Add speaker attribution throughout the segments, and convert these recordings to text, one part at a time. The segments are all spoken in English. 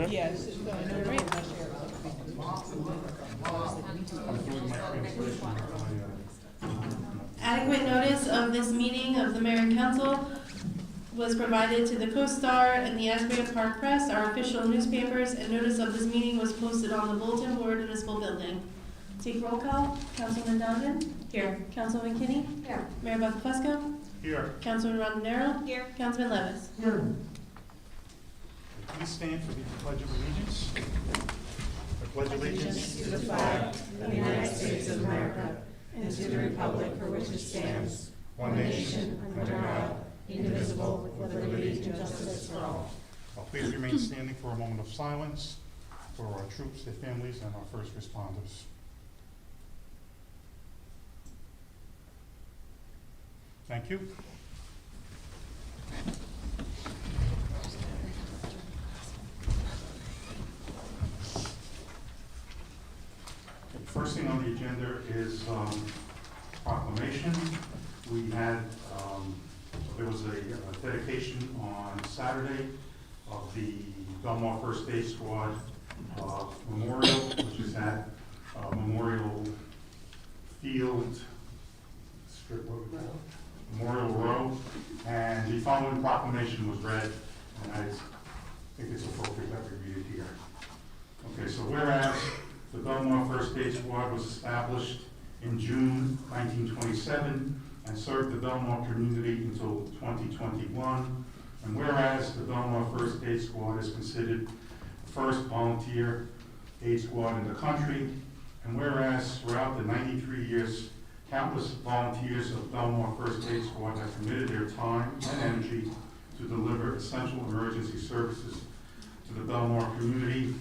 Speaker 1: Yes.
Speaker 2: Adequate notice of this meeting of the Mayor and Council was provided to the Co-Star and the Asbury Park Press, our official newspapers, and notice of this meeting was posted on the bulletin board in the municipal building. Take roll call. Councilman Donovan? Here. Councilman Kinney?
Speaker 3: Here.
Speaker 2: Mayor Buck-Fusco?
Speaker 4: Here.
Speaker 2: Councilman Rondinero?
Speaker 3: Here.
Speaker 2: Councilman Levis?
Speaker 3: Here.
Speaker 4: Please stand for the Pledge of Allegiance. I pledge allegiance
Speaker 1: To the flag of the United States of America and to the republic for which it stands, one nation, under God, indivisible, with liberty and justice for all.
Speaker 4: Please remain standing for a moment of silence for our troops, their families, and our first responders. Thank you. The first thing on the agenda is proclamation. We had, there was a dedication on Saturday of the Belmar First Aid Squad Memorial, which is at Memorial Field, Memorial Row, and the following proclamation was read, and I think it's appropriate that we read it here. Okay, so whereas the Belmar First Aid Squad was established in June 1927 and served the Belmar community until 2021, and whereas the Belmar First Aid Squad is considered the first volunteer aid squad in the country, and whereas throughout the 93 years, countless volunteers of Belmar First Aid Squad have committed their time and energy to deliver essential emergency services to the Belmar community,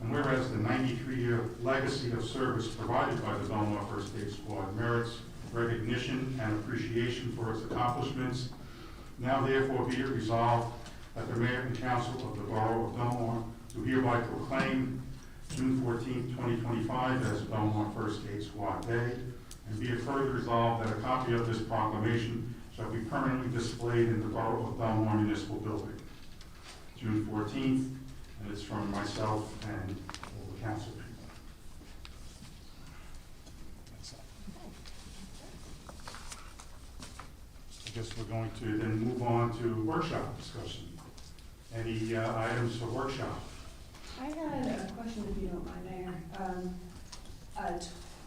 Speaker 4: and whereas the 93-year legacy of service provided by the Belmar First Aid Squad merits recognition and appreciation for its accomplishments, now therefore be it resolved that the Mayor and Council of the Borough of Belmar do hereby proclaim June 14, 2025 as Belmar First Aid Squad Day, and be it further resolved that a copy of this proclamation shall be permanently displayed in the Borough of Belmar Municipal Building, June 14th, and it's from myself and all the council people. That's it. I guess we're going to then move on to workshop discussion. Any items for workshop?
Speaker 3: I had a question, if you don't mind, Mayor.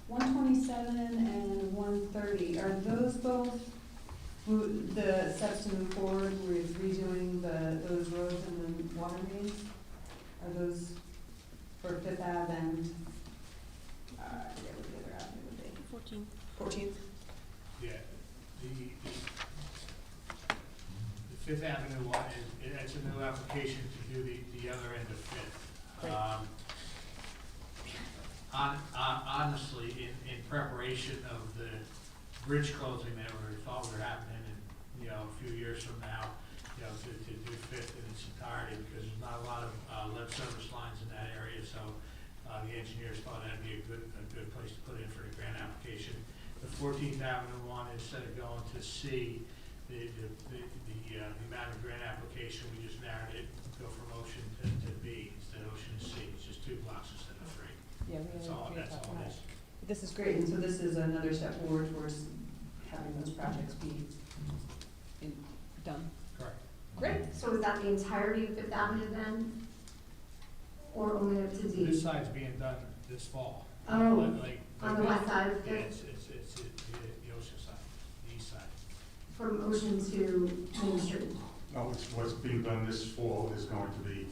Speaker 3: 127 and 130, are those both the steps to move forward with redoing those roads and the water mains? Are those for Fifth Ave and, I forget what the other avenue would be? 14th?
Speaker 5: Yeah, the Fifth Avenue one, it's a new application to do the other end of Fifth. Honestly, in preparation of the bridge closing that we thought were happening in, a few years from now, to do Fifth in its entirety, because there's not a lot of lead service lines in that area, so the engineers thought that'd be a good place to put in for the grant application. The 14th Avenue one, instead of going to C, the amount of grant application, we just narrowed it, go from ocean to B instead of ocean to C. It's just 2 blocks instead of 3.
Speaker 3: Yeah,
Speaker 5: That's all it is.
Speaker 3: This is great, and so this is another step forward towards having those projects be done.
Speaker 5: Correct.
Speaker 3: Great.
Speaker 6: So is that the entirety of Fifth Avenue then? Or only up to D?
Speaker 5: This side's being done this fall.
Speaker 6: Oh,
Speaker 5: Like
Speaker 6: on the west side of
Speaker 5: Yeah,
Speaker 6: Fifth,
Speaker 5: it's the ocean side, the east side.
Speaker 6: from Ocean to Main Street?
Speaker 4: No, what's being done this fall is going to be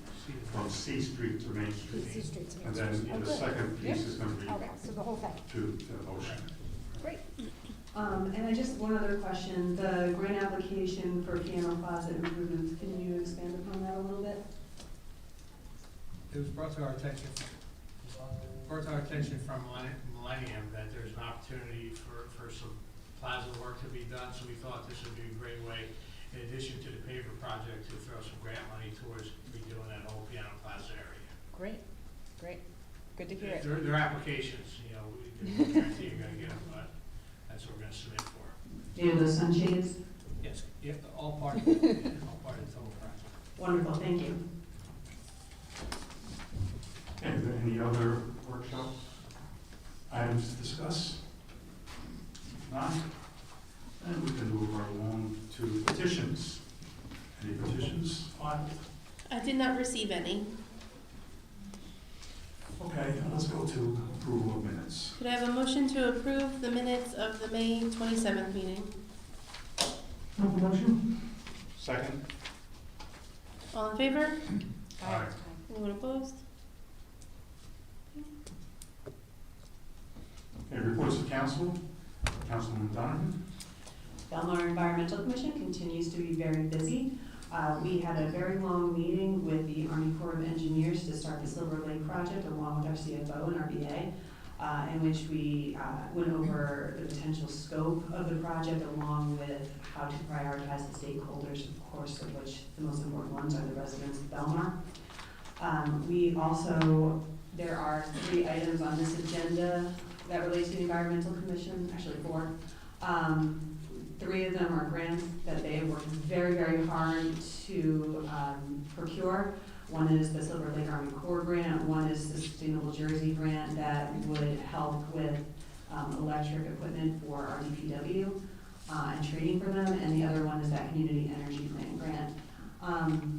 Speaker 4: from C Street to Main Street. And then the second piece is going to be
Speaker 6: Okay, so the whole thing.
Speaker 4: to Ocean.
Speaker 6: Great.
Speaker 3: And I just, one other question, the grant application for piano closet improvements, can you expand upon that a little bit?
Speaker 5: It was brought to our attention from Millennium that there's an opportunity for some plaza work to be done, so we thought this would be a great way, in addition to the paver project, to throw some grant money towards redoing that whole piano plaza area.
Speaker 1: Great, good to hear it.
Speaker 5: They're applications, we don't guarantee you're gonna get them, but that's what we're gonna submit for.
Speaker 3: And the sunshades?
Speaker 5: Yes, all part of it, all part of the total project.
Speaker 3: Wonderful, thank you.
Speaker 4: Okay, are there any other workshop items to discuss? If not, then we can move right along to petitions. Any petitions filed?
Speaker 2: I did not receive any.
Speaker 4: Okay, let's go to approval of minutes.
Speaker 2: Could I have a motion to approve the minutes of the May 27th meeting?
Speaker 4: Make a motion. Second.
Speaker 2: All in favor?
Speaker 4: Aye.
Speaker 2: Anyone opposed?
Speaker 4: Okay, reports of council. Councilman Donovan.
Speaker 7: Belmar Environmental Commission continues to be very busy. We had a very long meeting with the Army Corps of Engineers to start the Silver Lake project along with our CFO and our BA, in which we went over the potential scope of the project along with how to prioritize the stakeholders, of course, of which the most important ones are the residents of Belmar. There are 3 items on this agenda that relate to the Environmental Commission, actually 4. 3 of them are grants that they have worked very, very hard to procure. One is the Silver Lake Army Corps grant, one is the Sustainable Jersey grant that would help with electric equipment for our DPW and training for them, and the other one is that Community Energy Plan grant.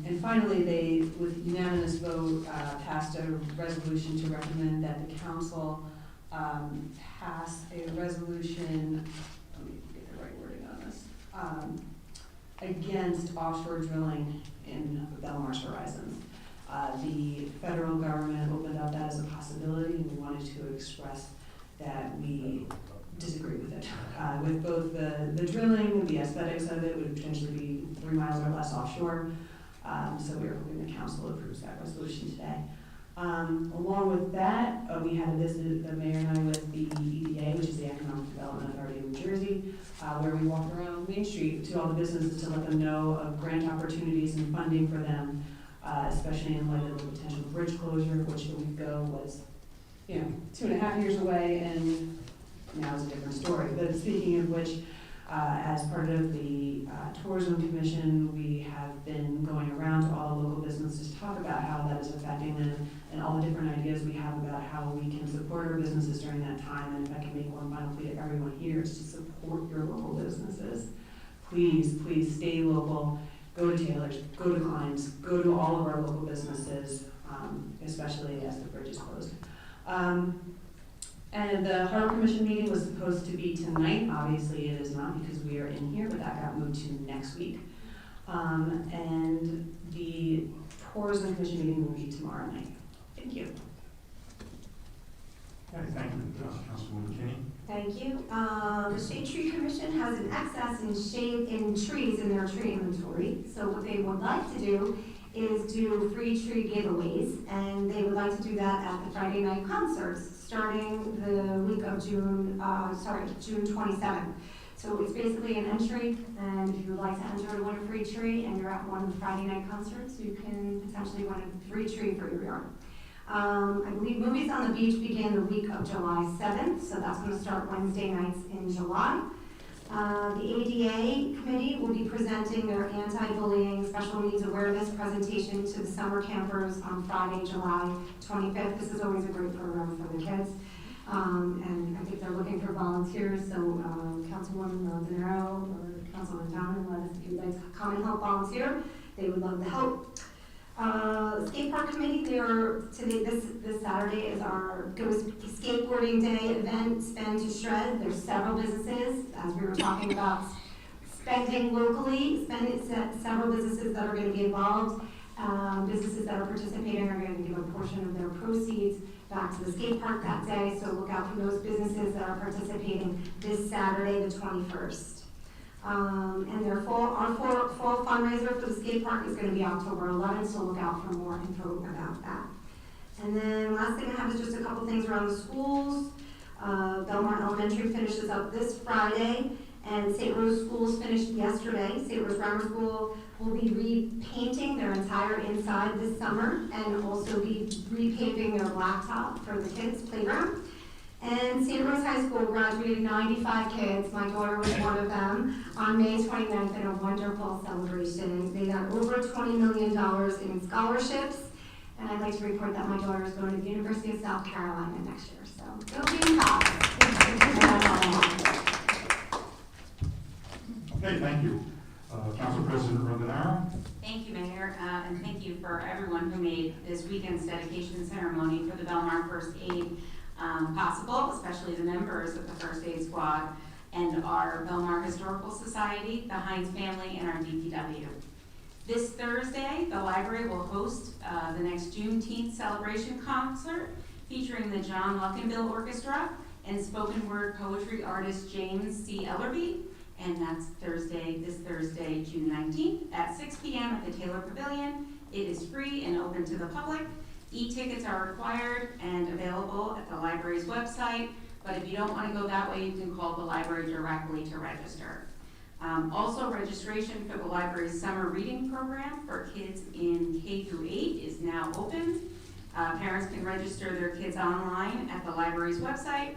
Speaker 7: And finally, they, with unanimous vote, passed a resolution to recommend that the council pass a resolution, let me get the right wording on this, against offshore drilling in Belmar's horizons. The federal government opened up that as a possibility, and we wanted to express that we disagree with it. With both the drilling, the aesthetics of it would potentially be 3 miles or less offshore. So we are hoping the council approves that resolution today. Along with that, we had a visit, the mayor and I, with the EDA, which is the Economic Development Authority of New Jersey, where we walked around Main Street to all the businesses to let them know of grant opportunities and funding for them, especially in light of the potential bridge closure, which a week ago was, 2.5 years away, and now it's a different story. But speaking of which, as part of the Tourism Commission, we have been going around to all the local businesses to talk about how that is affecting them and all the different ideas we have about how we can support our businesses during that time. And if I can make one final plea to everyone here is to support your local businesses. Please, please stay local. Go to Taylor's, go to Klein's, go to all of our local businesses, especially as the bridge is closed. And the Harbor Commission meeting was supposed to be tonight. Obviously, it is not because we are in here, but that got moved to next week. And the Tourism Commission meeting will be tomorrow night. Thank you.
Speaker 4: Okay, thank you, Councilwoman Kinney.
Speaker 6: Thank you. The Shade Tree Commission has an excess in shade in trees in their tree inventory. So what they would like to do is do free tree giveaways, and they would like to do that at the Friday night concerts starting the week of June 27th. So it's basically an entry, and if you would like to enter to win a free tree and you're at one of the Friday night concerts, you can potentially win a free tree for your yard. I believe Movies on the Beach begin the week of July 7th, so that's going to start Wednesday nights in July. The ADA committee will be presenting their anti-bullying special needs awareness presentation to the summer campers on Friday, July 25th. This is always a great program for the kids. And I think they're looking for volunteers, so Councilwoman Denaro or Councilman Donovan, let us, if you'd like to come and help volunteer, they would love the help. Skate Park Committee, this Saturday is our Skateboarding Day event, Spend to Shred. There's several businesses, as we were talking about spending locally, several businesses that are going to be involved. Businesses that are participating are going to give a portion of their proceeds back to the skate park that day, so look out for those businesses that are participating this Saturday, the 21st. And our fall fundraiser for the skate park is going to be October 11th, so look out for more info about that. And then last thing I have is just a couple things around the schools. Belmar Elementary finishes up this Friday, and St. Rose Schools finished yesterday. St. Rose Grammar School will be repainting their entire inside this summer and also be repaving their blacktop for the kids' playground. And St. Rose High School graduated 95 kids, my daughter was one of them, on May 29th in a wonderful celebration. They got over $20 million in scholarships, And I'd like to report that my daughter is going to the University of South Carolina next year, so go Gamecocks!
Speaker 4: Okay, thank you. Council President Rodinaro.
Speaker 8: Thank you, Mayor, and thank you for everyone who made this weekend's dedication ceremony for the Belmar First Aid possible, especially the members of the First Aid Squad and our Belmar Historical Society, the Hines family, and our DPW. This Thursday, the library will host the next Juneteenth celebration concert featuring the John Luckenbill Orchestra and spoken word poetry artist James C. Ellerby. And that's this Thursday, June 19th at 6 p.m. at the Taylor Pavilion. It is free and open to the public. E-tickets are required and available at the library's website, but if you don't want to go that way, you can call the library directly to register. Also, registration for the library's summer reading program for kids in K through 8 is now open. Parents can register their kids online at the library's website.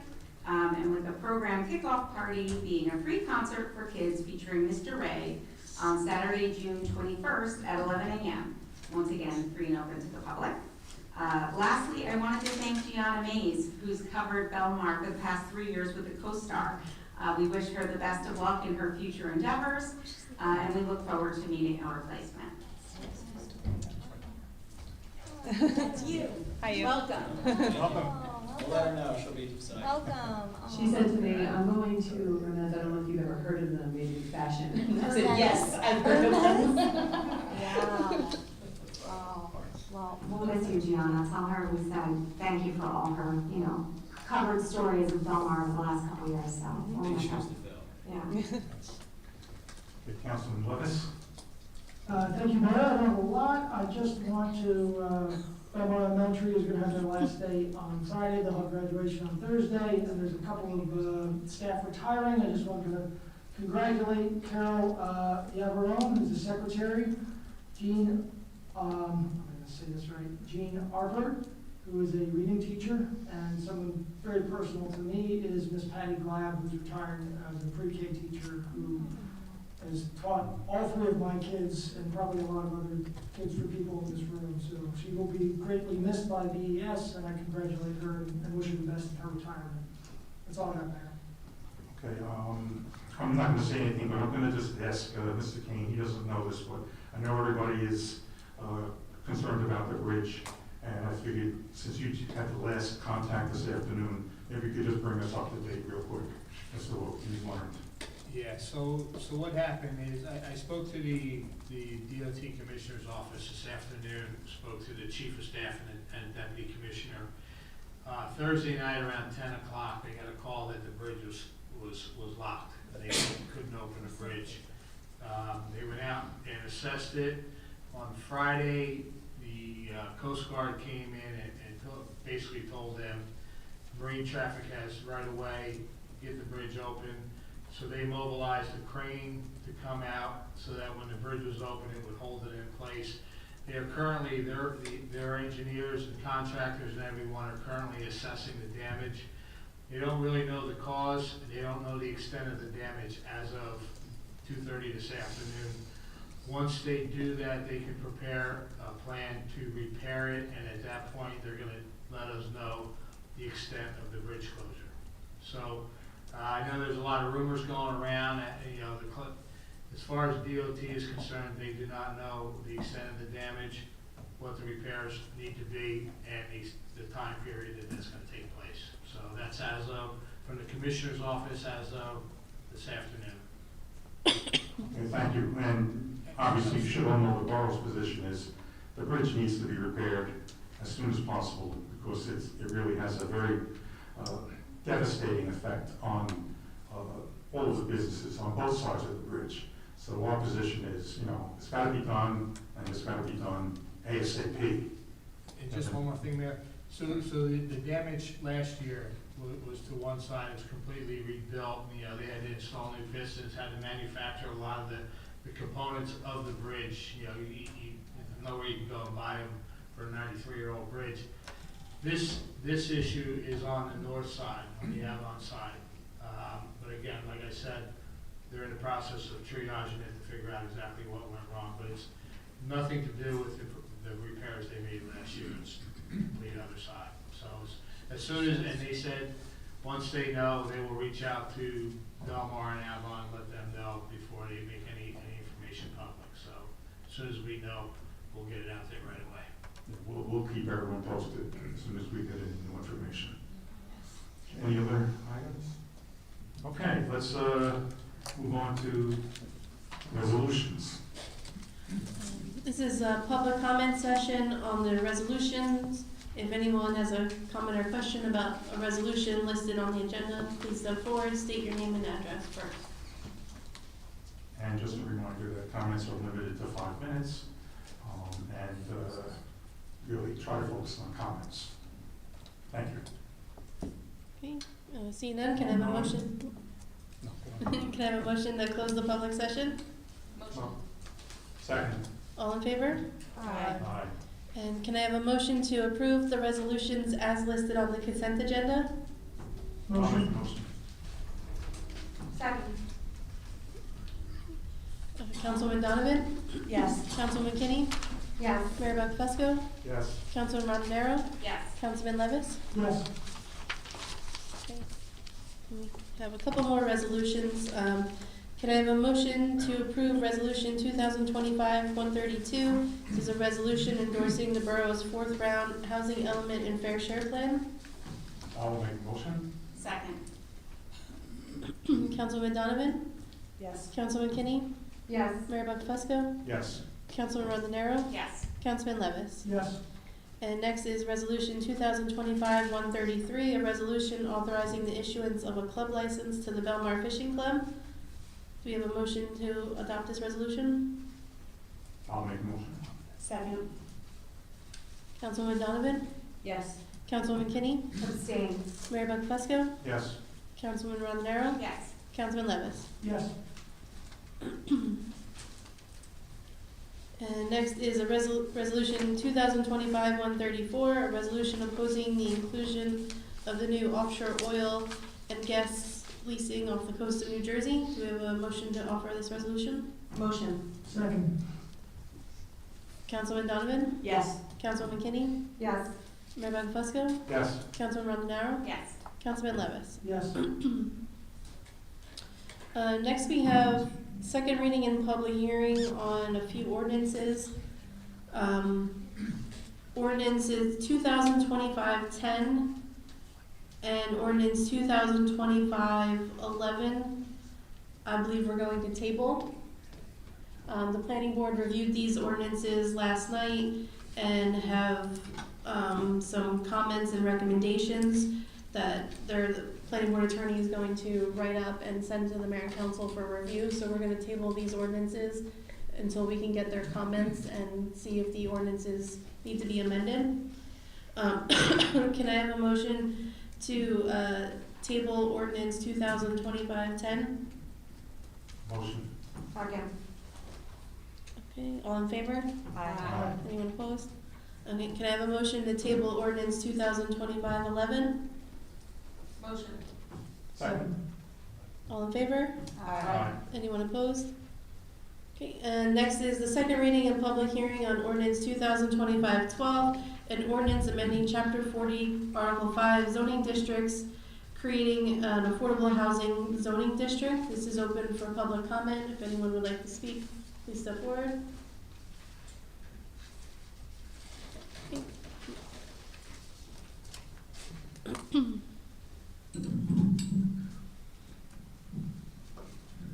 Speaker 8: And with the program kickoff party being a free concert for kids featuring Mr. Ray on Saturday, June 21st at 11 a.m. Once again, free and open to the public. Lastly, I wanted to thank Gianna Mays, who's covered Belmar for the past 3 years with the CoStar. We wish her the best of luck in her future endeavors, and we look forward to meeting our replacement.
Speaker 1: That's you.
Speaker 9: Hi,
Speaker 1: Welcome.
Speaker 9: We'll let her know. She'll be deciding.
Speaker 1: Welcome.
Speaker 7: She said to me, I'm going to Hermes, I don't know if you've ever heard of them, maybe fashion. And I said,
Speaker 1: Hermes.
Speaker 7: yes, I've heard of them.
Speaker 1: Yeah. Wow. Well,
Speaker 6: We'll miss you, Gianna. Tell her we said thank you for all her, covered stories of Belmar over the last couple of years, so. we'll
Speaker 9: Big
Speaker 6: miss
Speaker 9: shoes
Speaker 6: her.
Speaker 9: to fill.
Speaker 6: Yeah.
Speaker 4: Okay, Councilman Levis.
Speaker 10: Thank you, Mayor. I don't have a lot. I just want to, Belmar Elementary is going to have their last day on Friday. They'll have graduation on Thursday, and there's a couple of staff retiring. I just wanted to congratulate Carol Yavarone, who's the secretary, Jean, I'm going to say this right, Jean Arbler, who is a reading teacher, and someone very personal to me is Miss Patty Glab, who's retired as a pre-K teacher, who has taught all 3 of my kids and probably a lot of other kids for people in this room. So she will be greatly missed by BES, and I congratulate her and wish her the best in her retirement. That's all I got, Mayor.
Speaker 4: Okay, I'm not going to say anything, but I'm going to just ask Mr. Kane. He doesn't know this, but I know everybody is concerned about the bridge, and I figured since you had the last contact this afternoon, maybe you could just bring us up to date real quick as to what you learned.
Speaker 5: Yeah, so what happened is I spoke to the DOT Commissioner's office this afternoon, spoke to the Chief of Staff and Deputy Commissioner. Thursday night around 10 o'clock, they got a call that the bridge was locked. They couldn't open the bridge. They went out and assessed it. On Friday, the Coast Guard came in and basically told them marine traffic has right away, get the bridge open. So they mobilized a crane to come out so that when the bridge was open, it would hold it in place. They are currently, their engineers and contractors and everyone are currently assessing the damage. They don't really know the cause. They don't know the extent of the damage as of 2:30 this afternoon. Once they do that, they can prepare a plan to repair it, and at that point, they're going to let us know the extent of the bridge closure. So I know there's a lot of rumors going around. As far as DOT is concerned, they do not know the extent of the damage, what the repairs need to be, and the time period that that's going to take place. So that's as of, from the Commissioner's office as of this afternoon.
Speaker 4: Okay, thank you. And obviously, you should all know the borough's position is the bridge needs to be repaired as soon as possible because it really has a very devastating effect on all of the businesses on both sides of the bridge. So our position is, it's got to be done, and it's got to be done ASAP.
Speaker 5: And just one more thing there. So the damage last year was to one side. It was completely rebuilt. They had to install new pistons, had to manufacture a lot of the components of the bridge. There's no way you can go and buy them for a 93-year-old bridge. This issue is on the north side, on the Avon side. But again, like I said, they're in the process of triaging it to figure out exactly what went wrong. But it's nothing to do with the the repairs they made last year on the other side. So as soon as, and they said, once they know, they will reach out to Belmar and Avon, let them know before they make any information public. So as soon as we know, we'll get it out there right away.
Speaker 4: We'll keep everyone posted as soon as we get any new information. Any other items? Okay, let's move on to resolutions.
Speaker 2: This is a public comment session on the resolutions. If anyone has a comment or question about a resolution listed on the agenda, please step forward, state your name and address first.
Speaker 4: And just a reminder that comments are limited to 5 minutes, and really try to focus on comments. Thank you.
Speaker 2: Okay, seeing none, can I have a motion? Can I have a motion to close the public session?
Speaker 4: Second.
Speaker 2: All in favor?
Speaker 3: Aye.
Speaker 4: Aye.
Speaker 2: And can I have a motion to approve the resolutions as listed on the consent agenda?
Speaker 4: I'll make
Speaker 10: Motion.
Speaker 4: the motion.
Speaker 6: Second.
Speaker 2: Councilman Donovan?
Speaker 3: Yes.
Speaker 2: Councilman Kinney?
Speaker 6: Yes.
Speaker 2: Mayor Buckfusco?
Speaker 4: Yes.
Speaker 2: Councilman Montanaro?
Speaker 8: Yes.
Speaker 2: Councilman Levis?
Speaker 10: Yes.
Speaker 2: Okay. We have a couple more resolutions. Can I have a motion to approve Resolution 2025-132? This is a resolution endorsing the borough's 4th round housing element and fair share plan.
Speaker 4: I'll make the motion.
Speaker 8: Second.
Speaker 2: Councilman Donovan?
Speaker 3: Yes.
Speaker 2: Councilman Kinney?
Speaker 6: Yes.
Speaker 2: Mayor Buckfusco?
Speaker 4: Yes.
Speaker 2: Councilman Montanaro?
Speaker 8: Yes.
Speaker 2: Councilman Levis?
Speaker 10: Yes.
Speaker 2: And next is Resolution 2025-133, a resolution authorizing the issuance of a club license to the Belmar Fishing Club. Do we have a motion to adopt this resolution?
Speaker 4: I'll make the motion.
Speaker 3: Second.
Speaker 2: Councilwoman Donovan?
Speaker 3: Yes.
Speaker 2: Councilwoman Kinney?
Speaker 6: Abstain.
Speaker 2: Mayor Buckfusco?
Speaker 4: Yes.
Speaker 2: Councilman Rondenaro?
Speaker 8: Yes.
Speaker 2: Councilman Levis?
Speaker 10: Yes.
Speaker 2: And next is a resolution 2025-134, a resolution opposing the inclusion of the new offshore oil and gas leasing off the coast of New Jersey. Do we have a motion to offer this resolution?
Speaker 3: Motion.
Speaker 10: Second.
Speaker 2: Councilman Donovan?
Speaker 3: Yes.
Speaker 2: Councilwoman Kinney?
Speaker 6: Yes.
Speaker 2: Mayor Buckfusco?
Speaker 4: Yes.
Speaker 2: Councilman Rondenaro?
Speaker 8: Yes.
Speaker 2: Councilman Levis?
Speaker 10: Yes.
Speaker 2: Next we have second reading and public hearing on a few ordinances. Ordinances 2025-10 and ordinance 2025-11, I believe we're going to table. The planning board reviewed these ordinances last night and have some comments and recommendations that the planning board attorney is going to write up and send to the mayor and council for review. So we're going to table these ordinances until we can get their comments and see if the ordinances need to be amended. Can I have a motion to table ordinance 2025-10?
Speaker 4: Motion.
Speaker 6: Second.
Speaker 2: Okay, all in favor?
Speaker 3: Aye.
Speaker 2: Anyone opposed? Okay, can I have a motion to table ordinance 2025-11?
Speaker 8: Motion.
Speaker 4: Second.
Speaker 2: All in favor?
Speaker 4: Aye.
Speaker 2: Anyone opposed? Okay, and next is the second reading and public hearing on ordinance 2025-12, an ordinance amending chapter 40, article 5, zoning districts, creating an affordable housing zoning district. This is open for public comment. If anyone would like to speak, please step forward.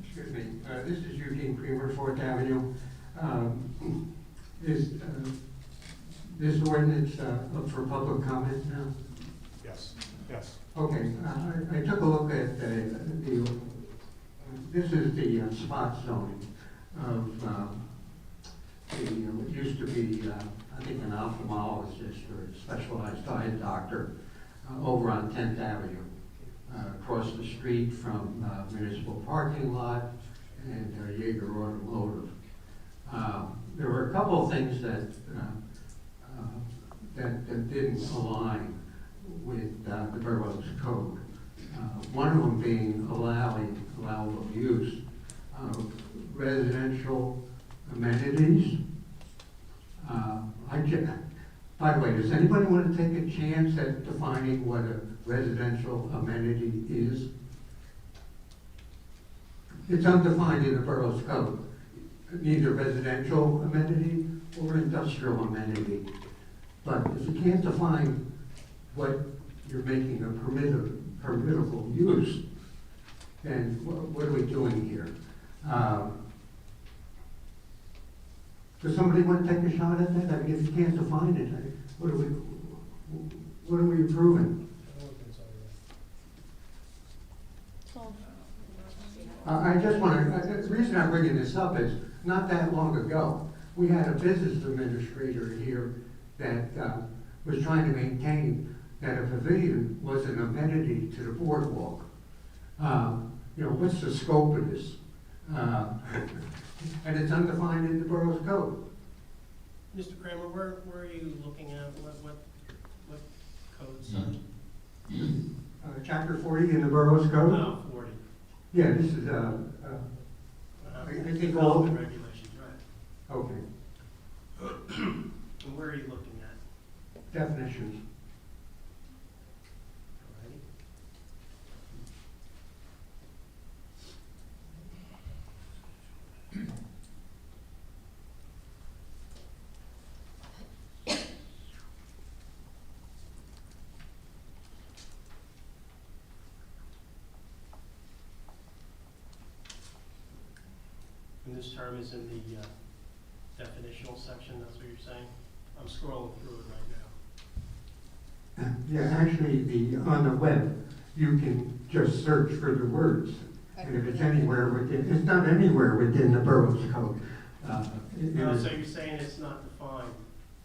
Speaker 11: Excuse me, this is Eugene Creamer, 4th Avenue. Is this ordinance up for public comment now?
Speaker 4: Yes. Yes.
Speaker 11: Okay, I took a look at this is the spot zoning of what used to be, I think, an ophthalmologist or a specialized eye doctor over on 10th Avenue. Across the street from municipal parking lot and Jaeger Automotive. There were a couple of things that didn't align with the borough's code. One of them being allowable use of residential amenities. I by the way, does anybody want to take a chance at defining what a residential amenity is? It's undefined in the borough's code, neither residential amenity or industrial amenity. But if you can't define what you're making a permissible use, then what are we doing here? Does somebody want to take a shot at that? I mean, if you can't define it, what are we approving? I just want to, the reason I'm bringing this up is, not that long ago, we had a business administrator here that was trying to maintain that a pavilion was an amenity to the boardwalk. You know, what's the scope of this? And it's undefined in the borough's code.
Speaker 12: Mr. Kramer, where are you looking at? What code section?
Speaker 11: Chapter 40 in the borough's code?
Speaker 12: No, 40.
Speaker 11: Yeah, this is, I think all,
Speaker 12: The regulations, right.
Speaker 11: okay,
Speaker 12: And where are you looking at?
Speaker 11: definitions.
Speaker 12: Alrighty. And this term is in the definitional section, that's what you're saying? I'm scrolling through it right now.
Speaker 11: Yeah, actually, on the web, you can just search for the words. And if it's anywhere within, it's not anywhere within the borough's code.
Speaker 12: So you're saying it's not defined,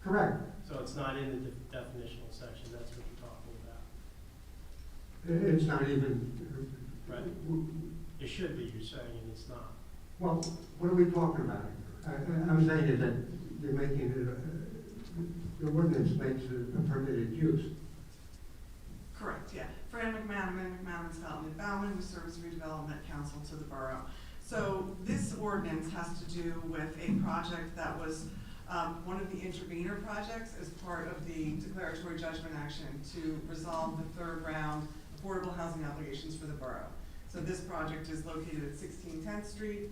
Speaker 11: Correct.
Speaker 12: so it's not in the definitional section, that's what you're talking about?
Speaker 11: It's not even,
Speaker 12: Right. It should be, you're saying, and it's not.
Speaker 11: well, what are we talking about here? I'm saying is that you're making it, the ordinance makes it a permitted use.
Speaker 1: Correct, yeah. Fran McMahon, Scotland Bauman, who serves redevelopment council to the borough. So this ordinance has to do with a project that was one of the intervenor projects as part of the declaratory judgment action to resolve the third round affordable housing obligations for the borough. So this project is located at 16 10th Street.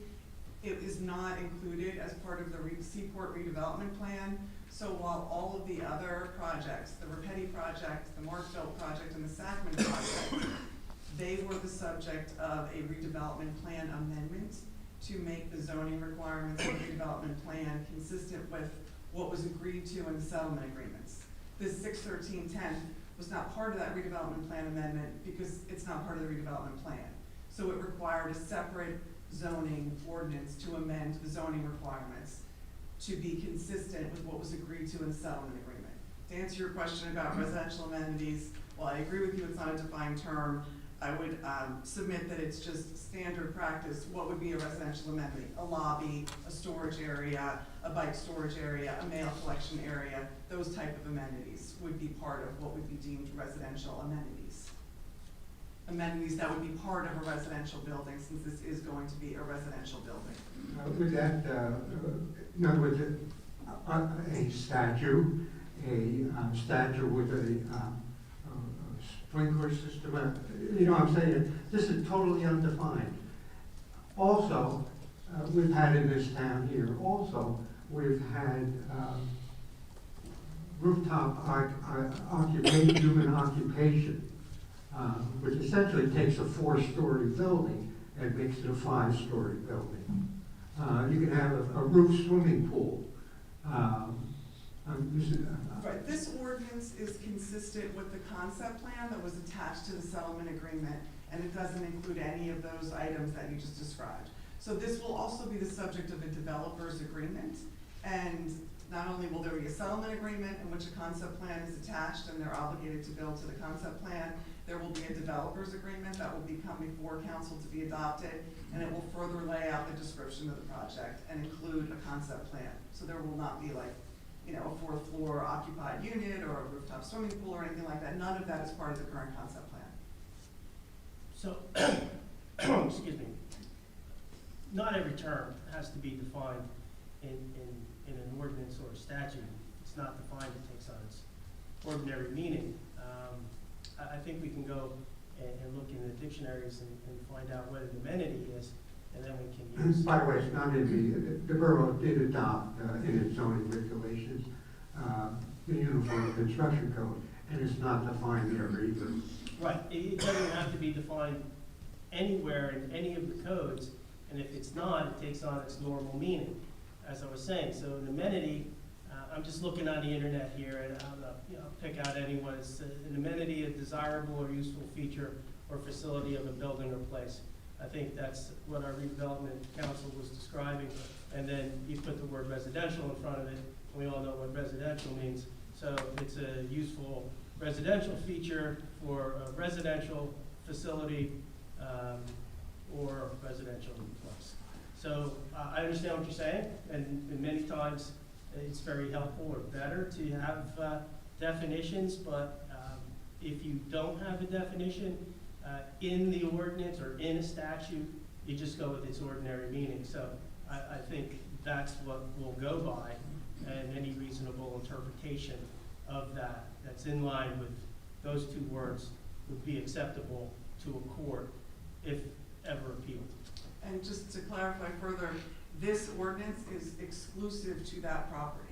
Speaker 1: It is not included as part of the Seaport redevelopment plan. So while all of the other projects, the Rapetti project, the Markville project, and the Sackman project, they were the subject of a redevelopment plan amendment to make the zoning requirements of the redevelopment plan consistent with what was agreed to in the settlement agreements. This 61310 was not part of that redevelopment plan amendment because it's not part of the redevelopment plan. So it required a separate zoning ordinance to amend the zoning requirements to be consistent with what was agreed to in the settlement agreement. To answer your question about residential amenities, while I agree with you it's not a defined term, I would submit that it's just standard practice. What would be a residential amenity? A lobby, a storage area, a bike storage area, a mail collection area, those type of amenities would be part of what would be deemed residential amenities. Amenities that would be part of a residential building, since this is going to be a residential building.
Speaker 11: With that, in other words, a statue with a sprinkler system, you know what I'm saying? This is totally undefined. Also, we've had in this town here, we've had rooftop human occupation, which essentially takes a 4-story building and makes it a 5-story building. You can have a roof swimming pool.
Speaker 1: Right, this ordinance is consistent with the concept plan that was attached to the settlement agreement, and it doesn't include any of those items that you just described. So this will also be the subject of a developer's agreement, and not only will there be a settlement agreement in which a concept plan is attached and they're obligated to build to the concept plan, there will be a developer's agreement that will become before council to be adopted, and it will further lay out the description of the project and include a concept plan. So there will not be like, you know, a 4th floor occupied unit or a rooftop swimming pool or anything like that. None of that is part of the current concept plan.
Speaker 12: So, excuse me, not every term has to be defined in an ordinance or a statute. it's not defined, it takes on its ordinary meaning. I think we can go and look in the dictionaries and find out what an amenity is, and then we can use.
Speaker 11: By the way, it's not in the borough did adopt in its zoning regulations, the Uniform Construction Code, and it's not defined there either.
Speaker 12: Right, it doesn't have to be defined anywhere in any of the codes, and if it's not, it takes on its normal meaning, as I was saying. So an amenity, I'm just looking on the internet here, and I'm not, pick out any one. It's an amenity, a desirable or useful feature or facility of a building or place. I think that's what our redevelopment council was describing, and then you put the word residential in front of it, and we all know what residential means. So it's a useful residential feature for a residential facility or residential place. So I understand what you're saying, and many times it's very helpful or better to have definitions, but if you don't have a definition in the ordinance or in a statute, you just go with its ordinary meaning. So I think that's what we'll go by, and any reasonable interpretation of that that's in line with those two words would be acceptable to a court if ever appealed.
Speaker 1: And just to clarify further, this ordinance is exclusive to that property.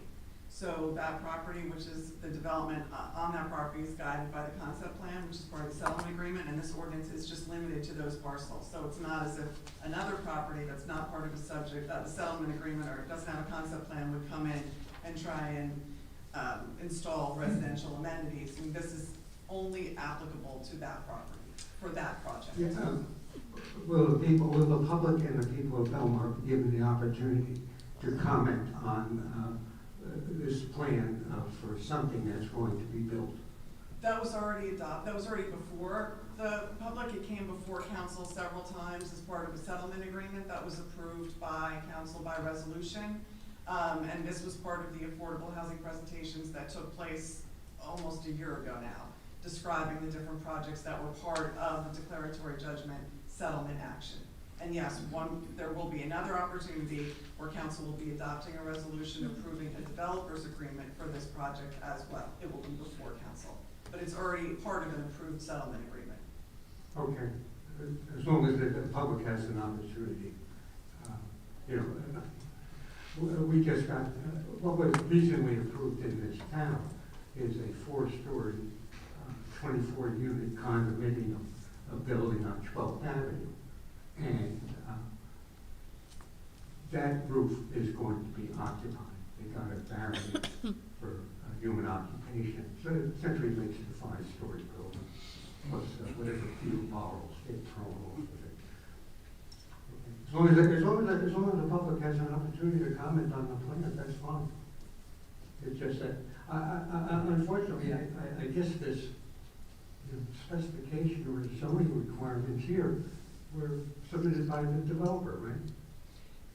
Speaker 1: So that property, which is the development on that property, is guided by the concept plan, which is part of the settlement agreement, and this ordinance is just limited to those parcels. So it's not as if another property that's not part of the subject, the settlement agreement, or doesn't have a concept plan would come in and try and install residential amenities. I mean, this is only applicable to that property, for that project.
Speaker 11: Yeah, will the public and the people of Belmar be given the opportunity to comment on this plan for something that's going to be built?
Speaker 1: That was already adopted, that was already before the public. It came before council several times as part of a settlement agreement that was approved by council by resolution. And this was part of the affordable housing presentations that took place almost a year ago now, describing the different projects that were part of the declaratory judgment settlement action. And yes, there will be another opportunity where council will be adopting a resolution approving a developer's agreement for this project as well. It will be before council, but it's already part of an approved settlement agreement.
Speaker 11: Okay, as long as the public has an opportunity. We just got, what was recently approved in this town is a 4-story, 24-unit condominium, a building on 12th Avenue. And that roof is going to be occupied. They got a variance for human occupation. So it essentially makes it a 5-story building, plus whatever fuel bottles get thrown off of it. As long as the public has an opportunity to comment on the plan, that's fine. It's just that, unfortunately, I guess this specification or zoning requirements here were submitted by the developer, right?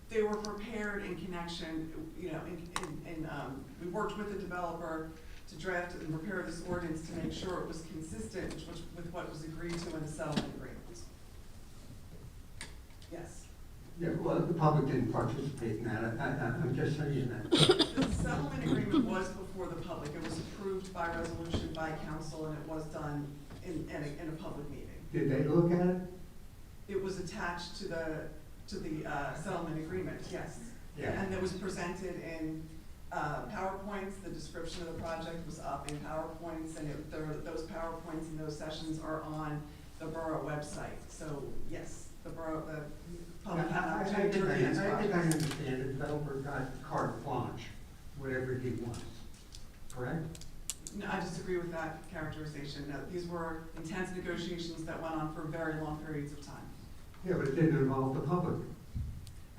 Speaker 1: They were prepared in connection, we worked with the developer to draft and prepare this ordinance to make sure it was consistent with what was agreed to in the settlement agreement. Yes.
Speaker 11: Yeah, well, the public didn't participate in that. I'm just saying that.
Speaker 1: The settlement agreement was before the public. It was approved by resolution by council, and it was done in a public meeting.
Speaker 11: Did they look at it?
Speaker 1: It was attached to the settlement agreement, yes.
Speaker 11: Yeah.
Speaker 1: And it was presented in PowerPoints. The description of the project was up in PowerPoints, and those PowerPoints and those sessions are on the borough website. So yes, the public had an opportunity to review this
Speaker 11: I think I
Speaker 1: project.
Speaker 11: understand the developer got carte blanche, whatever he wants, correct?
Speaker 1: No, I disagree with that characterization. No, these were intense negotiations that went on for very long periods of time.
Speaker 11: Yeah, but it didn't involve the public.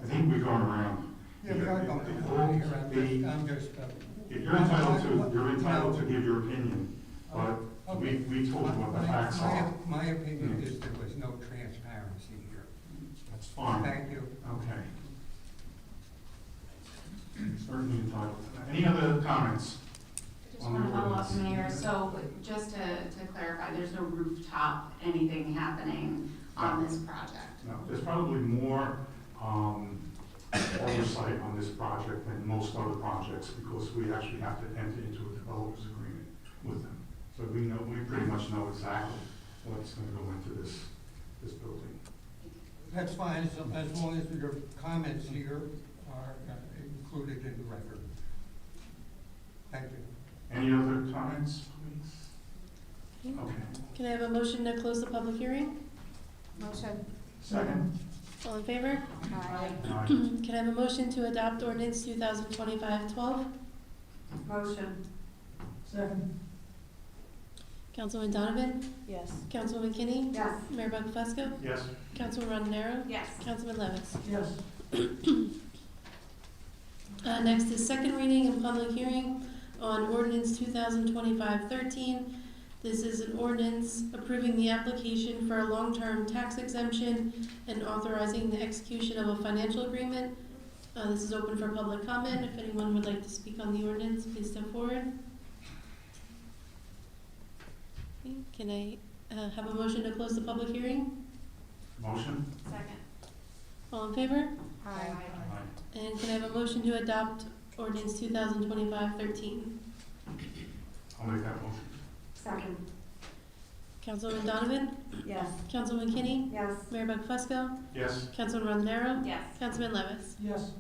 Speaker 4: I think we've gone around.
Speaker 13: Yeah, but I'm just,
Speaker 4: If you're entitled to give your opinion, but
Speaker 13: okay.
Speaker 4: we told you what the facts are.
Speaker 13: My opinion is there was no transparency here.
Speaker 4: That's fine.
Speaker 13: Thank you.
Speaker 4: Okay. Certainly entitled to that. Any other comments?
Speaker 8: I just want to follow up, Mayor. So just to clarify, there's no rooftop, anything happening on this project?
Speaker 4: No, there's probably more oversight on this project than most other projects, because we actually have to enter into a developer's agreement with them. So we pretty much know exactly what's gonna go into this building.
Speaker 13: That's fine, as long as your comments here are included in the record. Thank you.
Speaker 4: Any other comments, please? Okay.
Speaker 2: Can I have a motion to close the public hearing?
Speaker 6: Motion.
Speaker 4: Second?
Speaker 2: All in favor?
Speaker 6: Aye.
Speaker 4: Aye.
Speaker 2: Can I have a motion to adopt ordinance 2025-12?
Speaker 6: Motion.
Speaker 10: Second.
Speaker 2: Councilwoman Donovan?
Speaker 3: Yes.
Speaker 2: Councilwoman Kinney?
Speaker 6: Yes.
Speaker 2: Mayor Buckfusco?
Speaker 4: Yes.
Speaker 2: Councilwoman Rondero?
Speaker 8: Yes.
Speaker 2: Councilman Levis?
Speaker 10: Yes.
Speaker 2: Next is second reading and public hearing on ordinance 2025-13. This is an ordinance approving the application for a long-term tax exemption and authorizing the execution of a financial agreement. This is open for public comment. If anyone would like to speak on the ordinance, please step forward. Okay, can I have a motion to close the public hearing?
Speaker 4: Motion?
Speaker 8: Second.
Speaker 2: All in favor?
Speaker 6: Aye.
Speaker 4: Aye.
Speaker 2: And can I have a motion to adopt ordinance 2025-13?
Speaker 4: I'll make that motion.
Speaker 6: Second.
Speaker 2: Councilwoman Donovan?
Speaker 6: Yes.
Speaker 2: Councilwoman Kinney?
Speaker 6: Yes.
Speaker 2: Mayor Buckfusco?
Speaker 4: Yes.
Speaker 2: Councilman Rondero?
Speaker 8: Yes.
Speaker 2: Councilman Levis?
Speaker 10: Yes.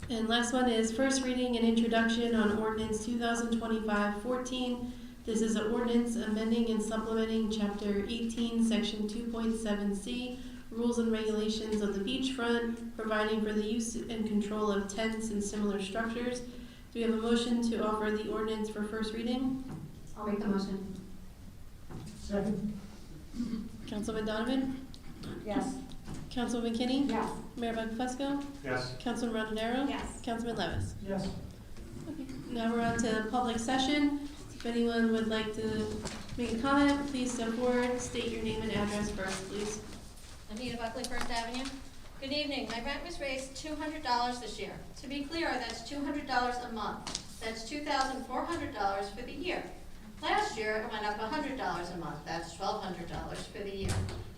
Speaker 2: And last one is first reading and introduction on ordinance 2025-14. This is an ordinance amending and supplementing Chapter 18, Section 2.7C, Rules and Regulations of the Beachfront, providing for the use and control of tents and similar structures. Do we have a motion to offer the ordinance for first reading?
Speaker 6: I'll make the motion.
Speaker 10: Second.
Speaker 2: Councilman Donovan?
Speaker 6: Yes.
Speaker 2: Councilwoman Kinney?
Speaker 6: Yes.
Speaker 2: Mayor Buckfusco?
Speaker 4: Yes.
Speaker 2: Councilman Rondero?
Speaker 8: Yes.
Speaker 2: Councilman Levis?
Speaker 10: Yes.
Speaker 2: Okay, now we're on to public session. If anyone would like to make a comment, please step forward, state your name and address first, please.
Speaker 14: Anita Buckley, First Avenue. Good evening. My rent was raised $200 this year. To be clear, that's $200 a month. That's $2,400 for the year. Last year, it went up $100 a month. That's $1,200 for the year.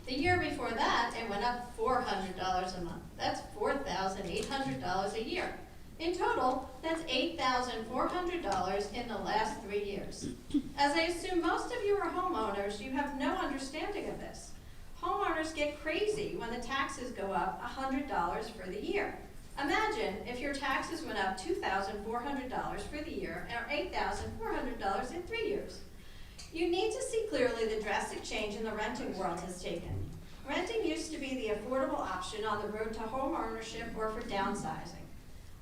Speaker 14: The year before that, it went up $400 a month. That's $4,800 a year. In total, that's $8,400 in the last 3 years. As I assume most of you are homeowners, you have no understanding of this. Homeowners get crazy when the taxes go up $100 for the year. Imagine if your taxes went up $2,400 for the year or $8,400 in 3 years. You need to see clearly the drastic change in the renting world has taken. Renting used to be the affordable option on the road to home ownership or for downsizing.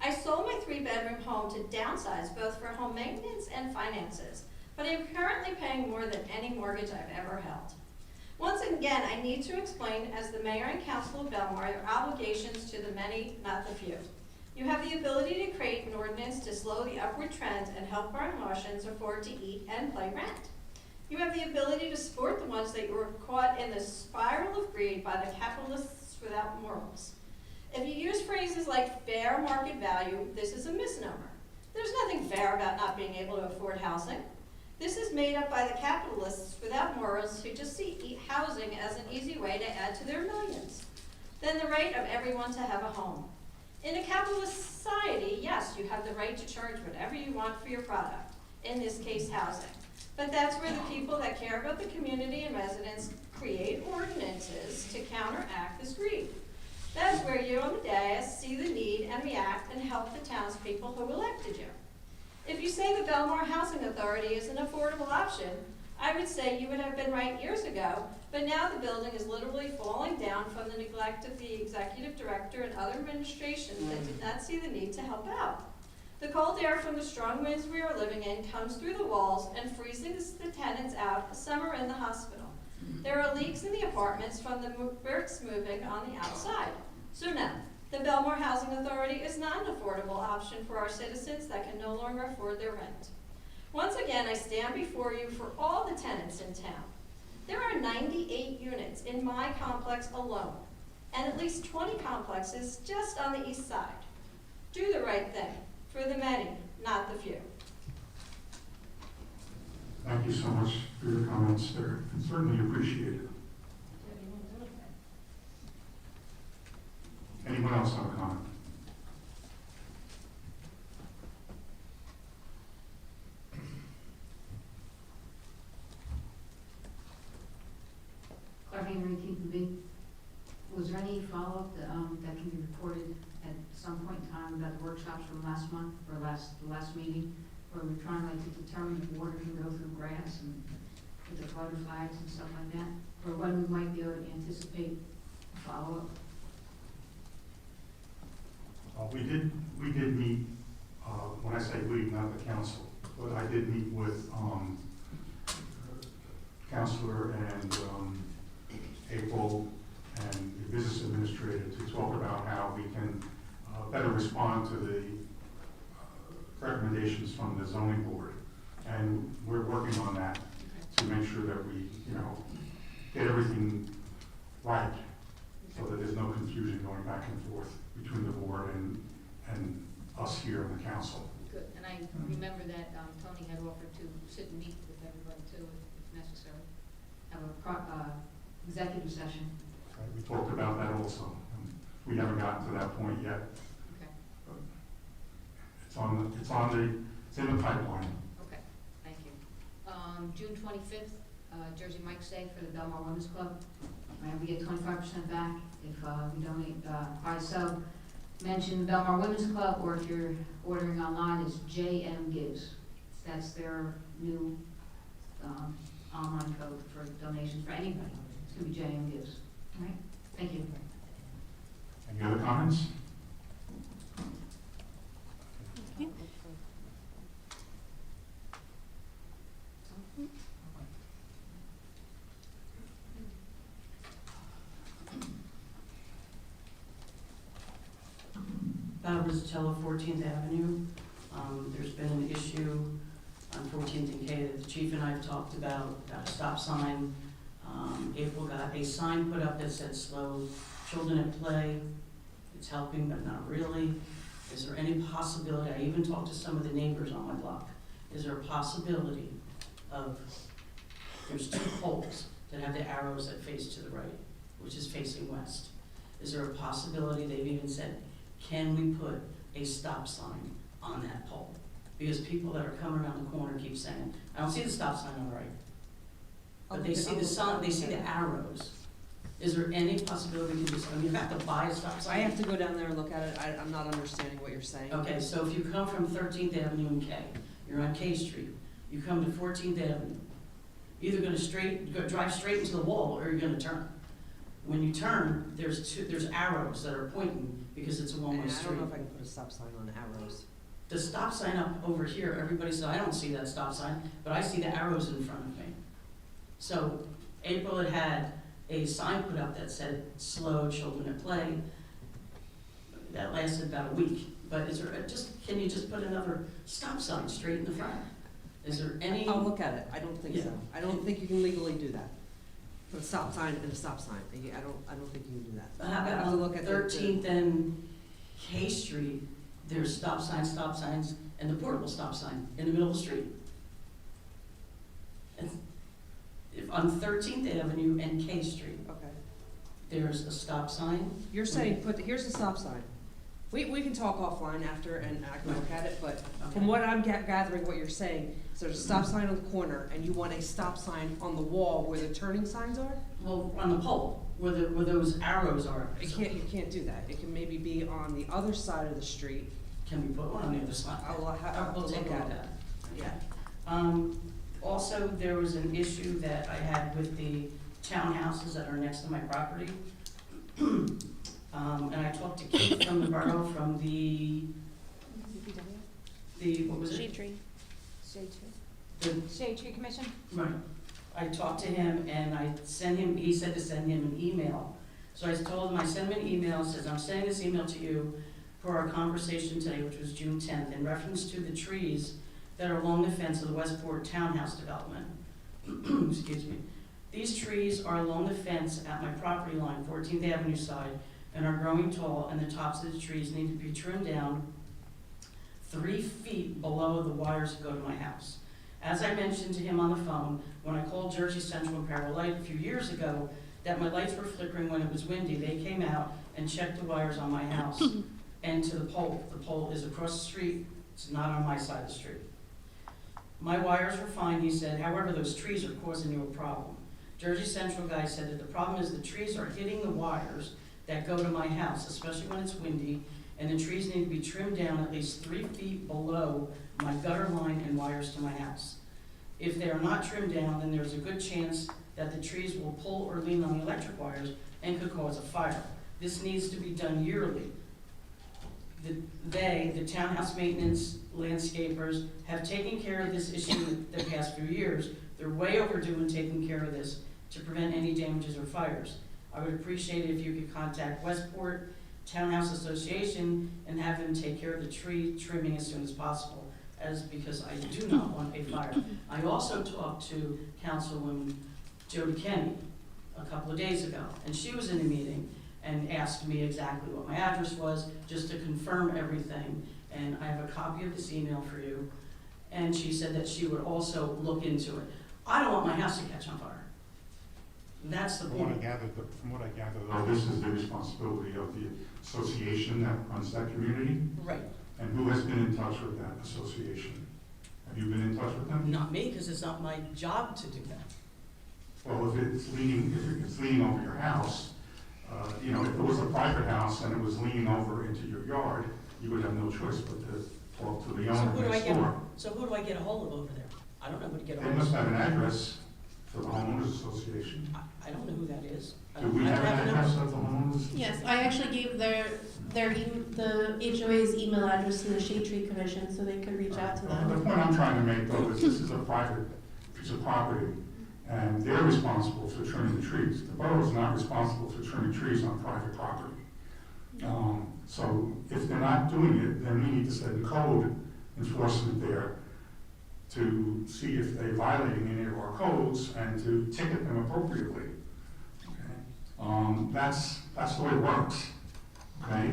Speaker 14: I sold my 3-bedroom home to downsize both for home maintenance and finances, but I'm currently paying more than any mortgage I've ever held. Once again, I need to explain, as the mayor and council of Belmar, your obligations to the many, not the few. You have the ability to create an ordinance to slow the upward trend and help our Martians afford to eat and pay rent. You have the ability to support the ones that were caught in the spiral of greed by the capitalists without morals. If you use phrases like fair market value, this is a misnomer. There's nothing fair about not being able to afford housing. This is made up by the capitalists without morals who just see housing as an easy way to add to their millions. Then the right of everyone to have a home. In a capitalist society, yes, you have the right to charge whatever you want for your product, in this case housing. But that's where the people that care about the community and residents create ordinances to counteract this greed. That's where you on the dais see the need and react and help the townspeople who elected you. If you say the Belmar Housing Authority is an affordable option, I would say you would have been right years ago, but now the building is literally falling down from the neglect of the executive director and other administrations that did not see the need to help out. The cold air from the strong winds we are living in comes through the walls and freezes the tenants out. Some are in the hospital. There are leaks in the apartments from the bricks moving on the outside. So no, the Belmar Housing Authority is not an affordable option for our citizens that can no longer afford their rent. Once again, I stand before you for all the tenants in town. There are 98 units in my complex alone, and at least 20 complexes just on the east side. Do the right thing, for the many, not the few.
Speaker 4: Thank you so much for your comments there. Certainly appreciate it. Any Anyone else have a comment?
Speaker 15: Was there any follow-up that can be reported at some point in time about the workshops from last month or the last meeting, where we're trying like to determine if water can go through grass and with the flood flags and stuff like that, or when we might be able to anticipate follow-up?
Speaker 4: We did meet, when I say we, not the council, but I did meet with Counselor and April and the business administrator to talk about how we can better respond to the recommendations from the zoning board. And we're working on that to make sure that we, get everything right, so that there's no confusion going back and forth between the board and us here in the council.
Speaker 15: Good, and I remember that Tony had offered to sit and meet with everybody too, if necessary. Have a executive session.
Speaker 4: We talked about that also. We haven't gotten to that point yet.
Speaker 15: Okay.
Speaker 4: But it's in the pipeline.
Speaker 15: Okay, thank you. June 25th, Jersey Mike's Day for the Belmar Women's Club. We get 25% back if we donate by sub. Mention Belmar Women's Club, or if you're ordering online, it's JM Gives. That's their new online code for donations for anybody. It's going to be JM Gives. All right, thank you.
Speaker 4: Any other comments?
Speaker 16: Rosatello, 14th Avenue. There's been an issue on 14th and K that the chief and I have talked about a stop sign. April got a sign put up that said slow children at play. It's helping, but not really. Is there any possibility, I even talked to some of the neighbors on my block, is there a possibility of, there's 2 poles that have the arrows that face to the right, which is facing west. Is there a possibility, they've even said, can we put a stop sign on that pole? Because people that are coming around the corner keep saying, I don't see the stop sign on the right. But they see the sign, they see the arrows. Is there any possibility we can do something? You have to buy a stop sign?
Speaker 17: I have to go down there and look at it. I'm not understanding what you're saying.
Speaker 16: Okay, so if you come from 13th Avenue and K, you're on K Street, you come to 14th Avenue, you're either gonna drive straight into the wall or you're gonna turn. When you turn, there's arrows that are pointing because it's a one-way
Speaker 17: And
Speaker 16: street.
Speaker 17: I don't know if I can put a stop sign on arrows.
Speaker 16: The stop sign up over here, everybody said, I don't see that stop sign, but I see the arrows in front of me. So April had a sign put up that said, slow children at play. That lasted about a week. But is there, can you just put another stop sign straight in the front? Is there any?
Speaker 17: I'll look at it. I don't think so. I don't think you can legally do that. Put a stop sign and a stop sign. I don't think you can do that.
Speaker 16: But how about
Speaker 17: I'll look at
Speaker 16: 13th and K Street, there's stop signs, and the portable stop sign in the middle of the street. If on 13th Avenue and K Street,
Speaker 17: Okay.
Speaker 16: there's a stop sign.
Speaker 17: You're saying here's the stop sign. We can talk offline after and I can look at it, but from what I'm gathering, what you're saying is there's a stop sign on the corner and you want a stop sign on the wall where the turning signs are?
Speaker 16: Well, on the pole, where those arrows are.
Speaker 17: You can't do that. It can maybe be on the other side of the street.
Speaker 16: Can we put one on the other side?
Speaker 17: We'll
Speaker 16: take
Speaker 17: look
Speaker 16: a
Speaker 17: at
Speaker 16: look
Speaker 17: it.
Speaker 16: at it. Yeah. Also, there was an issue that I had with the townhouses that are next to my property. And I talked to Keith from the borough, from the, what was it?
Speaker 14: Shade Tree.
Speaker 16: The-
Speaker 14: Shade Tree Commission?
Speaker 16: Right. I talked to him and I sent him, he said to send him an email. So I told him, I sent him an email, says, I'm sending this email to you for our conversation today, which was June 10th, in reference to the trees that are along the fence of the Westport Townhouse development. Excuse me. These trees are along the fence at my property line, 14th Avenue side, and are growing tall, and the tops of the trees need to be trimmed down 3 feet below the wires that go to my house. As I mentioned to him on the phone, when I called Jersey Central and Parallel Light a few years ago, that my lights were flickering when it was windy, they came out and checked the wires on my house and to the pole. The pole is across the street, it's not on my side of the street. My wires were fine, he said, however, those trees are causing you a problem. Jersey Central guy said that the problem is the trees are hitting the wires that go to my house, especially when it's windy, and the trees need to be trimmed down at least 3 feet below my gutter line and wires to my house. If they are not trimmed down, then there's a good chance that the trees will pull or lean on the electric wires and could cause a fire. This needs to be done yearly. The townhouse maintenance landscapers have taken care of this issue the past few years. They're way overdue in taking care of this to prevent any damages or fires. I would appreciate it if you could contact Westport Townhouse Association and have them take care of the tree trimming as soon as possible, because I do not want a fire. I also talked to Councilwoman Jody Kenny a couple of days ago, and she was in a meeting and asked me exactly what my address was, just to confirm everything. And I have a copy of this email for you. And she said that she would also look into it. I don't want my house to catch on fire. That's the
Speaker 4: From what I
Speaker 16: point.
Speaker 4: gather, though, this is the responsibility of the association that runs that community.
Speaker 16: Right.
Speaker 4: And who has been in touch with that association? Have you been in touch with them?
Speaker 16: Not me, because it's not my job to do that.
Speaker 4: Well, if it's leaning over your house, you know, if it was a private house and it was leaning over into your yard, you would have no choice but to talk to the owner next door.
Speaker 16: So who do I get a hold of over there? I don't know who to get a
Speaker 4: They
Speaker 16: hold
Speaker 4: must
Speaker 16: of.
Speaker 4: have an address for the homeowners association.
Speaker 16: I don't know who that is.
Speaker 4: Do we have an address of the homeowners?
Speaker 2: Yes, I actually gave the HOA's email address to the Shade Tree Commission so they could reach out to
Speaker 4: The
Speaker 2: them.
Speaker 4: point I'm trying to make, though, is this is a private piece of property, and they're responsible for trimming the trees. The borough is not responsible for trimming trees on private property. So if they're not doing it, then we need to send code enforcement there to see if they're violating any of our codes and to ticket them appropriately. Okay? That's the way it works. Okay?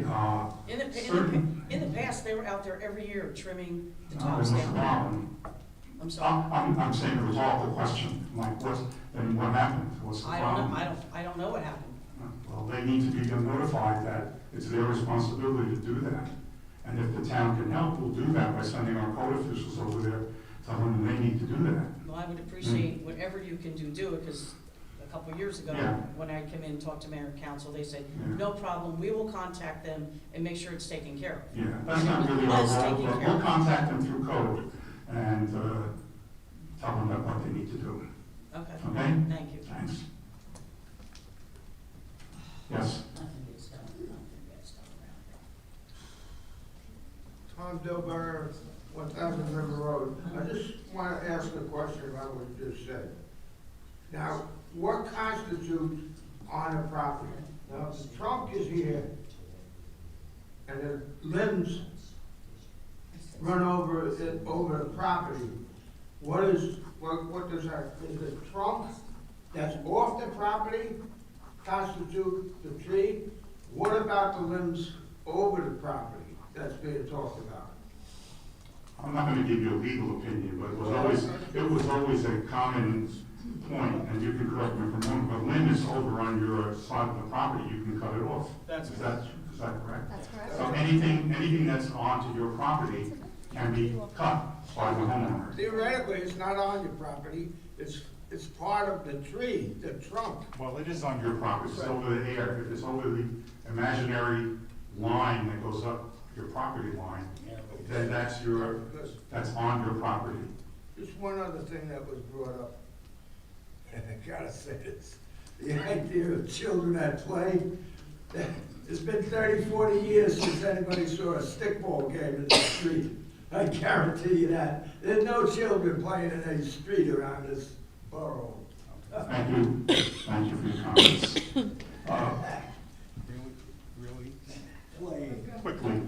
Speaker 16: In the past, they were out there every year trimming the
Speaker 4: What's
Speaker 16: tops
Speaker 4: the
Speaker 16: down.
Speaker 4: problem?
Speaker 16: I'm sorry.
Speaker 4: I'm saying resolve the question, like what happened? What's the
Speaker 16: I
Speaker 4: problem?
Speaker 16: don't know. I don't know what happened.
Speaker 4: Well, they need to be notified that it's their responsibility to do that. And if the town can help, we'll do that by sending our code officials over there, telling them they need to do that.
Speaker 16: Well, I would appreciate whatever you can do it, because a couple of years ago,
Speaker 4: Yeah.
Speaker 16: when I came in and talked to mayor and council, they said,
Speaker 4: Yeah.
Speaker 16: no problem, we will contact them and make sure it's taken care of.
Speaker 4: Yeah, that's not really our
Speaker 16: That's
Speaker 4: role,
Speaker 16: taken
Speaker 4: but
Speaker 16: care
Speaker 4: we'll
Speaker 16: of.
Speaker 4: contact them through code and tell them what they need to do.
Speaker 16: Okay.
Speaker 4: Okay?
Speaker 16: Thank you.
Speaker 4: Thanks. Yes?
Speaker 16: Nothing gets done, nothing gets done around here.
Speaker 18: Tom Dilber, 1000 River Road. I just want to ask a question about what you just said. Now, what constitutes on a property? Now, if the trunk is here and the limbs run over the property, what does that, is the trunk that's off the property constitute the tree? What about the limbs over the property that's being talked about?
Speaker 4: I'm not gonna give you a legal opinion, but it was always a common point, and you can correct me if I'm wrong, but limb is over on your side of the property, you can cut it off.
Speaker 16: That's
Speaker 4: Is that correct?
Speaker 14: That's correct.
Speaker 4: So anything that's onto your property can be cut by the homeowner.
Speaker 18: Theoretically, it's not on your property, it's part of the tree, the trunk.
Speaker 4: Well, it is on your property, it's over the air, if it's over the imaginary line that goes up your property line, then that's on your property.
Speaker 18: Just one other thing that was brought up, and I gotta say this, the idea of children at play. It's been 30, 40 years since anybody saw a stickball game in the street. I guarantee you that. There's no children playing in a street around this borough.
Speaker 4: Thank you for your comments. Quickly.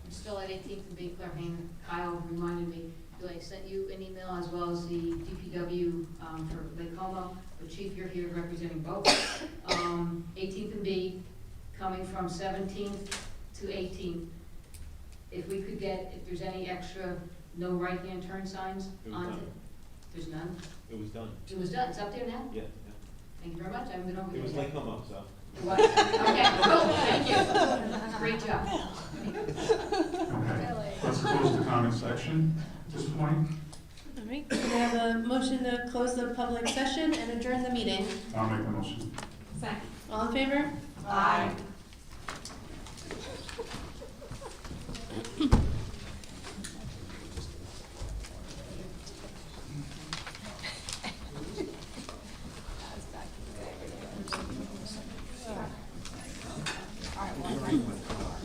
Speaker 15: I'm still at 18th and B, Claire Hayne. Kyle reminded me, I sent you an email as well as the DPW for Lake Como. But Chief, you're here representing both. 18th and B, coming from 17th to 18th. If we could get, if there's any extra no right-hand turn signs onto There's none?
Speaker 9: It was done.
Speaker 15: It was done, it's up there now?
Speaker 9: Yeah,
Speaker 15: Thank you very much, I haven't been over
Speaker 9: yeah.
Speaker 15: there
Speaker 9: It was
Speaker 15: yet.
Speaker 9: late come up, so.
Speaker 15: It was, okay, cool, thank you. Great job.
Speaker 4: Okay, let's close the comment section at this point.
Speaker 2: All right, we have a motion to close the public session and adjourn the meeting.
Speaker 4: I'll make the motion.
Speaker 6: Second.
Speaker 2: All in favor?
Speaker 6: Aye.